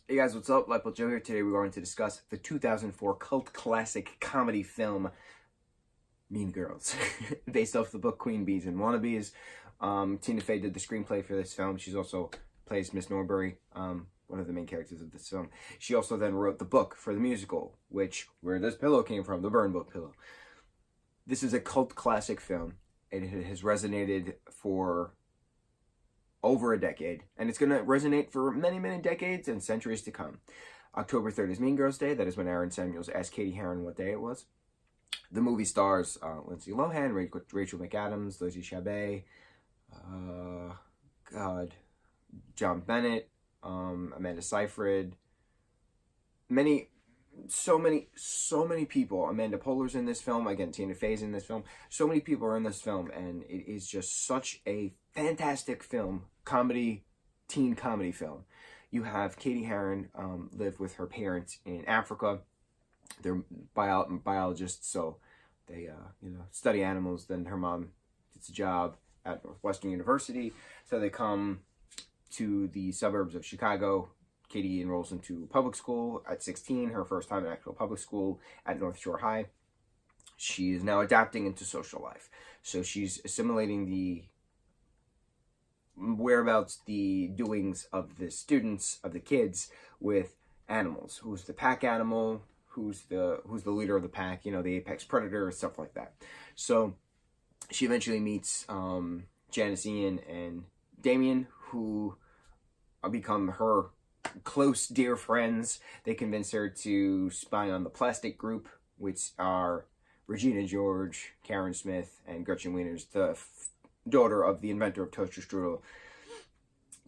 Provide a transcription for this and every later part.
Hey guys, what's up? Lightboltjoe here. Today we're going to discuss the 2004 cult classic comedy film Mean Girls, based off the book Queen Bees and Wannabes. Tina Fey did the screenplay for this film. She's also plays Miss Norbury, one of the main characters of this film. She also then wrote the book for the musical, where this pillow came from, the Burn Book pillow. This is a cult classic film. It has resonated for over a decade, and it's going to resonate for many, many decades and centuries to come. October 3rd is Mean Girls Day. That is when Aaron Samuels asked Katie Heron what day it was. The movie stars Lindsay Lohan, Rachel McAdams, Lizzie Chabet, John Bennett, Amanda Seyfried, so many people. Amanda Poehler's in this film. Again, Tina Fey's in this film. So many people are in this film, and it is just such a fantastic film, teen comedy film. You have Katie Heron live with her parents in Africa. They're biologists, so they study animals. Then her mom gets a job at Northwestern University, so they come to the suburbs of Chicago. Katie enrolls into public school at 16, her first time in actual public school at North Shore High. She is now adapting into social life. So she's assimilating the whereabouts, the doings of the students, of the kids, with animals. Who's the pack animal? Who's the leader of the pack? The apex predator, stuff like that. So she eventually meets Janice, Ian, and Damien, who become her close, dear friends. They convince her to spy on the Plastic Group, which are Regina George, Karen Smith, and Gretchen Wieners, the daughter of the inventor of toaster strudel.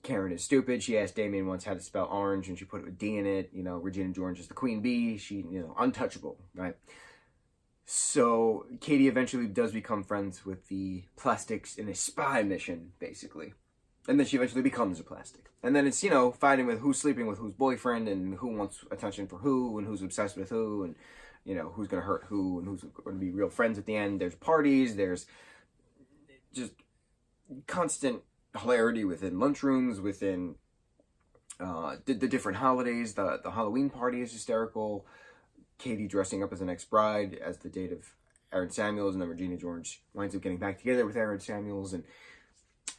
Karen is stupid. She asked Damien once how to spell orange, and she put a D in it. Regina George is the queen bee. She, untouchable, right? So Katie eventually does become friends with the Plastics in a spy mission, basically. And then she eventually becomes a plastic. And then it's, fighting with who's sleeping with whose boyfriend, and who wants attention for who, and who's obsessed with who, and, who's going to hurt who, and who's going to be real friends at the end. There's parties, there's just constant hilarity within lunchrooms, within the different holidays. The Halloween party is hysterical. Katie dressing up as an ex-bride as the date of Aaron Samuels, and then Regina George winds up getting back together with Aaron Samuels, and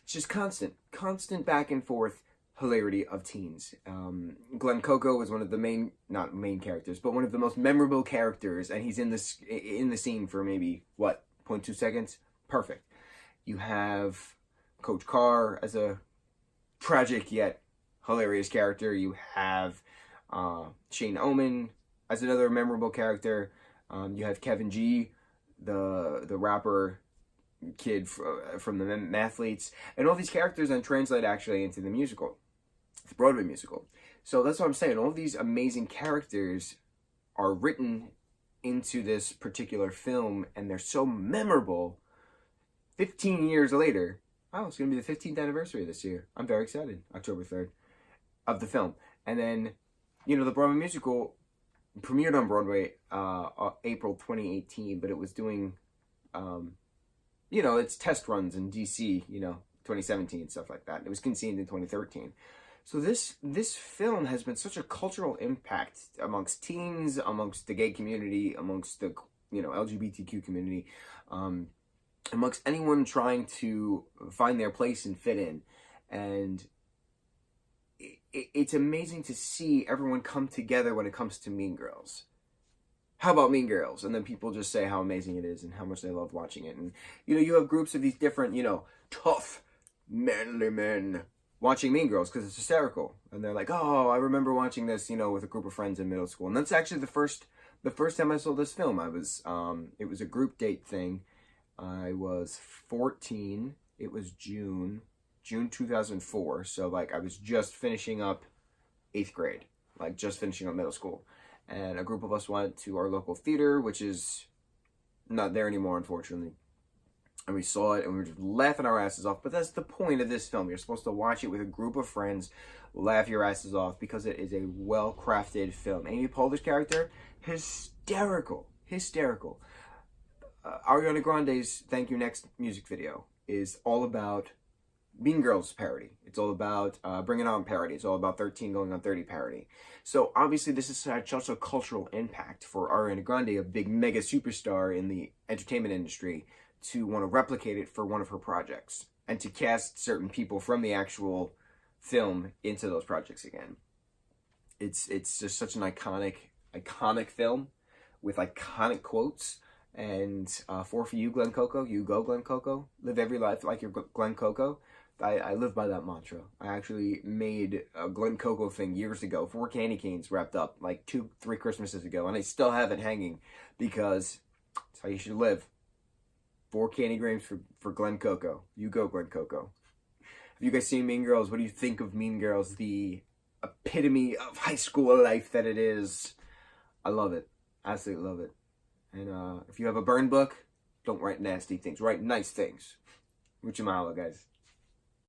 it's just constant back and forth hilarity of teens. Glenn Coco is one of the not main characters, but one of the most memorable characters, and he's in the scene for maybe, 0.2 seconds? Perfect. You have Coach Carr as a tragic yet hilarious character. You have Shane Omen as another memorable character. You have Kevin G, the rapper kid from the Mathletes, and all these characters then translate actually into the musical, the Broadway musical. So that's what I'm saying. All these amazing characters are written into this particular film, and they're so memorable. 15 years later, it's going to be the 15th anniversary this year. I'm very excited. October 3rd of the film. And then, the Broadway musical premiered on Broadway April 2018, but it was doing, its test runs in DC, 2017, stuff like that. It was conceived in 2013. So this film has been such a cultural impact amongst teens, amongst the gay community, amongst the, LGBTQ community, amongst anyone trying to find their place and fit in. And it's amazing to see everyone come together when it comes to Mean Girls. How about Mean Girls? And then people just say how amazing it is and how much they love watching it. And, you have groups of these different, tough, manly men watching Mean Girls because it's hysterical. And they're like, oh, I remember watching this, with a group of friends in middle school. And that's actually the first time I saw this film. It was a group date thing. I was 14. It was June 2004. So, I was just finishing up 8th grade. Just finishing up middle school. And a group of us went to our local theater, which is not there anymore, unfortunately. And we saw it, and we were just laughing our asses off. But that's the point of this film. You're supposed to watch it with a group of friends, laugh your asses off, because it is a well-crafted film. Amy Poehler's character, hysterical. Ariana Grande's Thank You Next music video is all about Mean Girls parody. It's all about Bring It On parody. It's all about 13 going on 30 parody. So obviously this is such a cultural impact for Ariana Grande, a big mega superstar in the entertainment industry, to want to replicate it for one of her projects and to cast certain people from the actual film into those projects again. It's just such an iconic film with iconic quotes. And for you, Glen Coco, you go, Glen Coco. Live every life like you're Glen Coco. I live by that mantra. I actually made a Glen Coco thing years ago. 4 candy canes wrapped up like 2-3 Christmases ago. And I still have it hanging because that's how you should live. 4 candy grams for Glen Coco. You go, Glen Coco. Have you guys seen Mean Girls? What do you think of Mean Girls? The epitome of high school life that it is. I love it. Absolutely love it. And if you have a burn book, don't write nasty things. Write nice things. Mucho mahalo, guys.